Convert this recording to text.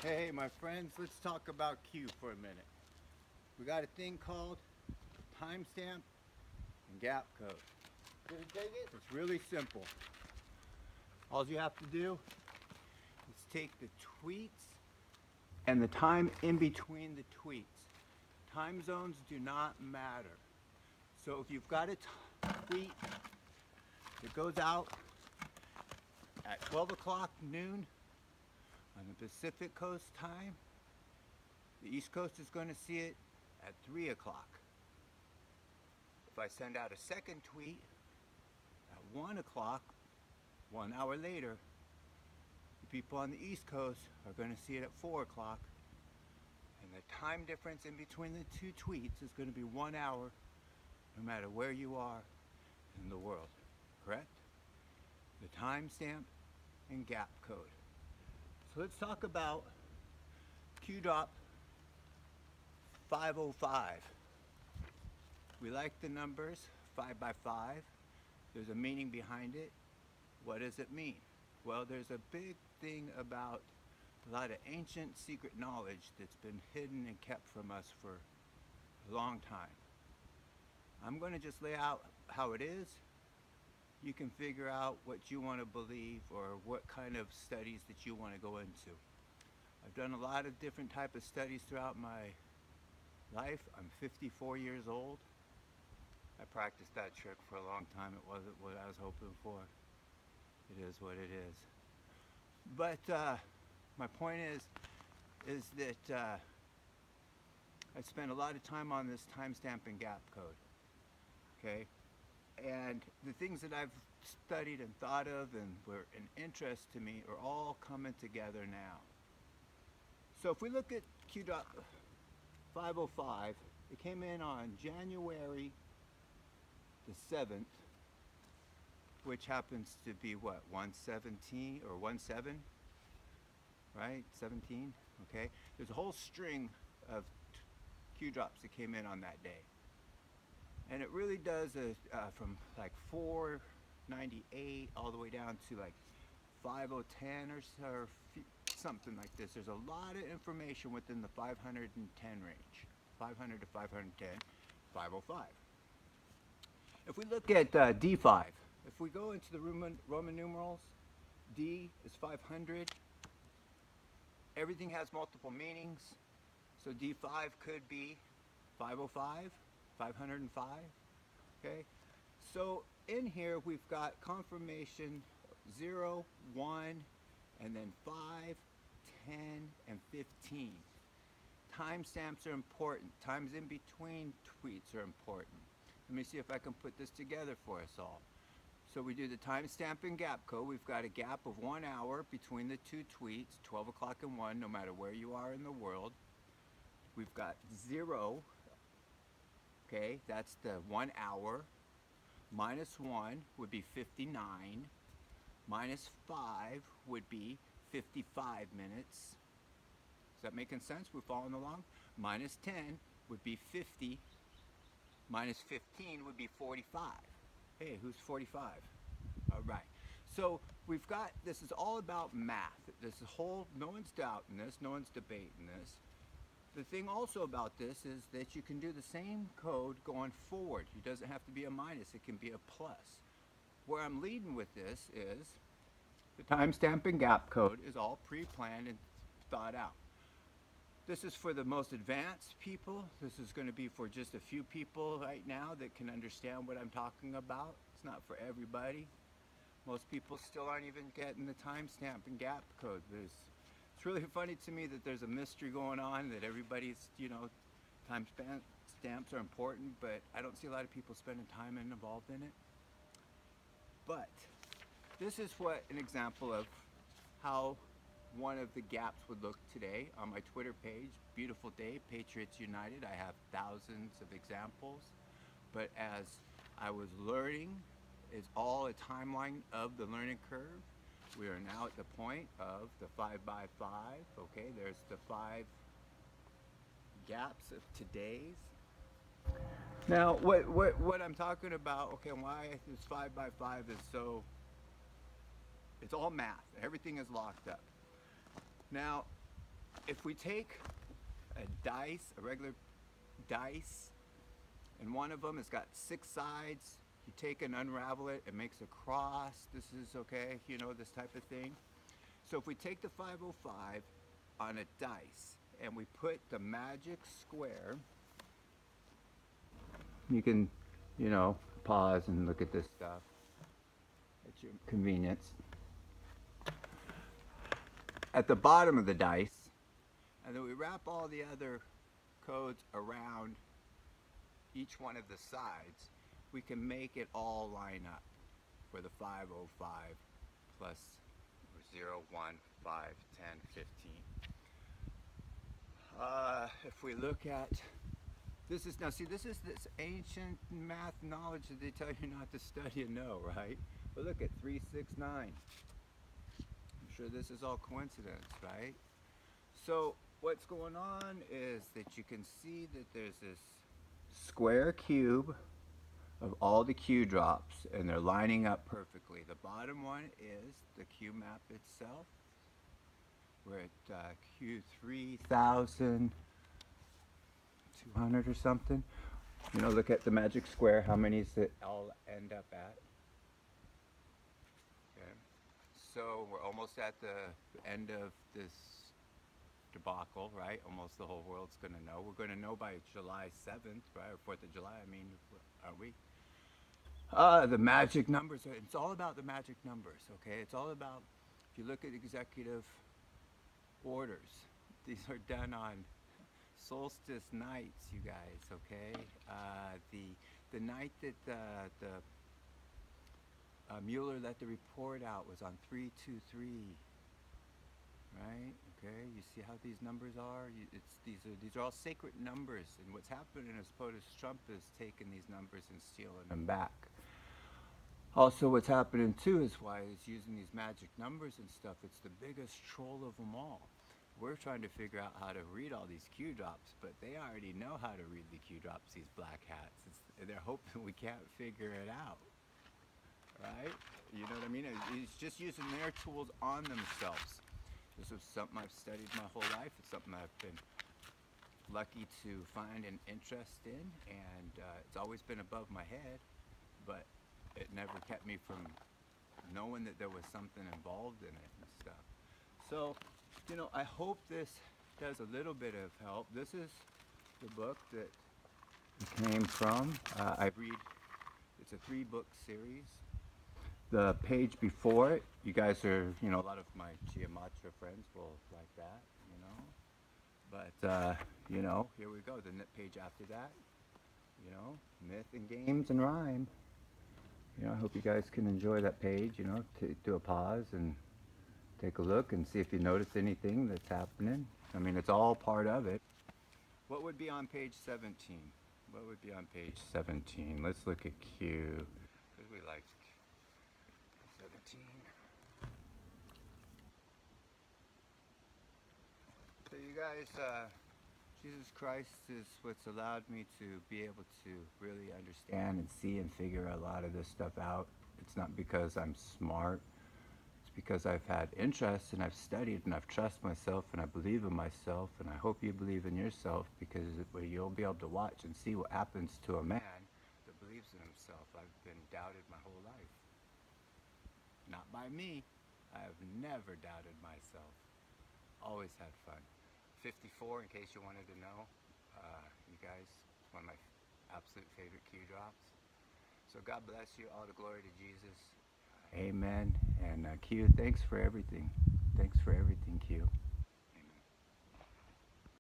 Hey, my friends, let's talk about Q for a minute. We got a thing called timestamp and gap code. Did he take it? It's really simple. All you have to do is take the tweets and the time in between the tweets. Time zones do not matter. So if you've got a tweet that goes out at 12 o'clock noon on the Pacific Coast time, the East Coast is going to see it at 3 o'clock. If I send out a second tweet at 1 o'clock, 1 hour later, the people on the East Coast are going to see it at 4 o'clock. And the time difference in between the two tweets is going to be 1 hour, no matter where you are in the world. Correct? The timestamp and gap code. So let's talk about QDOP 505. We like the numbers 5 by 5. There's a meaning behind it. What does it mean? Well, there's a big thing about a lot of ancient secret knowledge that's been hidden and kept from us for a long time. I'm going to just lay out how it is. You can figure out what you want to believe or what kind of studies that you want to go into. I've done a lot of different type of studies throughout my life. I'm 54 years old. I practiced that trick for a long time. It wasn't what I was hoping for. It is what it is. But my point is that I spent a lot of time on this timestamp and gap code. Okay? And the things that I've studied and thought of and were an interest to me are all coming together now. So if we look at QDOT 505, it came in on January the 7th, which happens to be what, 117 or 17, right? 17, okay? There's a whole string of Q drops that came in on that day. And it really does from like 498 all the way down to like 5010 or so, or something like this. There's a lot of information within the 510 range, 500 to 510, 505. If we look at D5, if we go into the Roman numerals, D is 500. Everything has multiple meanings. So D5 could be 505, 505, okay? So in here we've got confirmation 0, 1, and then 5, 10, and 15. Timestamps are important. Times in between tweets are important. Let me see if I can put this together for us all. So we do the timestamp and gap code. We've got a gap of 1 hour between the two tweets, 12 o'clock and 1, no matter where you are in the world. We've got 0, okay, that's the 1 hour. Minus 1 would be 59. Minus 5 would be 55 minutes. Is that making sense? We're following along? Minus 10 would be 50. Minus 15 would be 45. Hey, who's 45? All right. So we've got, this is all about math. This whole, no one's doubting this, no one's debating this. The thing also about this is that you can do the same code going forward. It doesn't have to be a minus, it can be a plus. Where I'm leading with this is the timestamp and gap code is all pre-planned and thought out. This is for the most advanced people. This is going to be for just a few people right now that can understand what I'm talking about. It's not for everybody. Most people still aren't even getting the timestamp and gap code. It's really funny to me that there's a mystery going on, that everybody's, timestamps are important, but I don't see a lot of people spending time and involved in it. But this is what an example of how one of the gaps would look today on my Twitter page. Beautiful day, Patriots United. I have thousands of examples, but as I was learning, it's all a timeline of the learning curve. We are now at the point of the 5 by 5. Okay, there's the 5 gaps of today's. Now, what I'm talking about, okay, why this 5 by 5 is so, it's all math. Everything is locked up. Now, if we take a dice, a regular dice, and one of them has got 6 sides, you take and unravel it, it makes a cross. This is okay, you know, this type of thing. So if we take the 505 on a dice and we put the magic square, you can, you know, pause and look at this stuff at your convenience. At the bottom of the dice, and then we wrap all the other codes around each one of the sides, we can make it all line up for the 505 plus 0, 1, 5, 10, 15. If we look at this is now see this is this ancient math knowledge that they tell you not to study and know, right? But look at 3, 6, 9. I'm sure this is all coincidence, right? So what's going on is that you can see that there's this square cube of all the Q drops, and they're lining up perfectly. The bottom one is the Q map itself. We're at Q 3,200 or something. You know, look at the magic square, how many does it all end up at? Okay. So we're almost at the end of this debacle, right? Almost the whole world's going to know. We're going to know by July 7th, right? Or 4th of July, I mean, are we? The magic numbers, it's all about the magic numbers, okay? It's all about, if you look at executive orders, these are done on solstice nights, you guys, okay? The night that Mueller let the report out was on 3/23, right? Okay, you see how these numbers are? These are all sacred numbers, and what's happening is POTUS Trump is taking these numbers and stealing them back. Also, what's happening too is why he's using these magic numbers and stuff. It's the biggest troll of them all. We're trying to figure out how to read all these Q drops, but they already know how to read the Q drops, these black hats. They're hoping we can't figure it out, right? You know what I mean? He's just using their tools on themselves. This is something I've studied my whole life. It's something I've been lucky to find an interest in, and it's always been above my head, but it never kept me from knowing that there was something involved in it and stuff. So, you know, I hope this does a little bit of help. This is the book that it came from. I read, it's a 3-book series. The page before it, you guys are, you know, a lot of my Gematria friends will like that, you know. But, you know, here we go. The page after that, you know, myth and games and rhyme. You know, I hope you guys can enjoy that page, you know, do a pause and take a look and see if you notice anything that's happening. I mean, it's all part of it. What would be on page 17? What would be on page 17? Let's look at Q, because we like 17. So you guys, Jesus Christ is what's allowed me to be able to really understand and see and figure a lot of this stuff out. It's not because I'm smart. It's because I've had interest and I've studied and I've trusted myself and I believe in myself, and I hope you believe in yourself, because you'll be able to watch and see what happens to a man that believes in himself. I've been doubted my whole life. Not by me. I have never doubted myself. Always had fun. 54, in case you wanted to know, you guys, it's one of my absolute favorite Q drops. So God bless you. All the glory to Jesus. Amen. And Q, thanks for everything. Thanks for everything, Q.